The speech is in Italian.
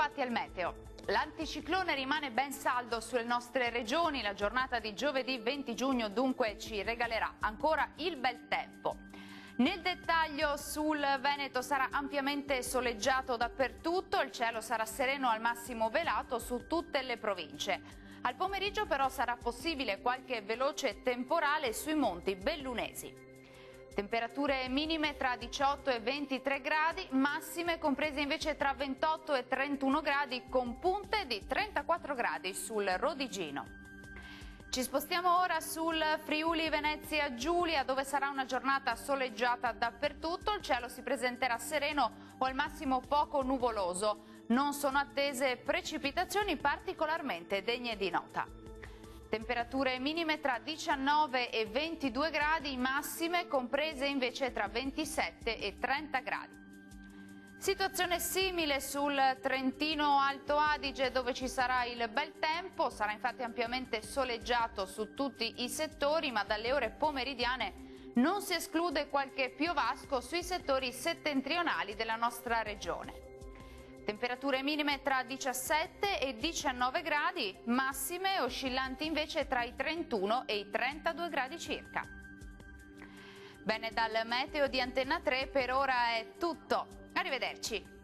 Bentrovati al meteo. L'anticiclone rimane ben saldo sulle nostre regioni, la giornata di giovedì 20 giugno dunque ci regalerà ancora il bel tempo. Nel dettaglio sul Veneto sarà ampiamente soleggiato dappertutto, il cielo sarà sereno al massimo velato su tutte le province. Al pomeriggio però sarà possibile qualche veloce temporale sui monti bellunesi. Temperature minime tra 18 e 23 gradi, massime comprese invece tra 28 e 31 gradi con punte di 34 gradi sul Rodigino. Ci spostiamo ora sul Friuli Venezia Giulia, dove sarà una giornata soleggiata dappertutto, il cielo si presenterà sereno o al massimo poco nuvoloso. Non sono attese precipitazioni particolarmente degne di nota. Temperature minime tra 19 e 22 gradi, massime comprese invece tra 27 e 30 gradi. Situazione simile sul Trentino Alto Adige, dove ci sarà il bel tempo, sarà infatti ampiamente soleggiato su tutti i settori, ma dalle ore pomeridiane non si esclude qualche piovasco sui settori settentrionali della nostra regione. Temperature minime tra 17 e 19 gradi, massime oscillanti invece tra i 31 e i 32 gradi circa. Bene, dal meteo di Antenna 3 per ora è tutto. Arrivederci.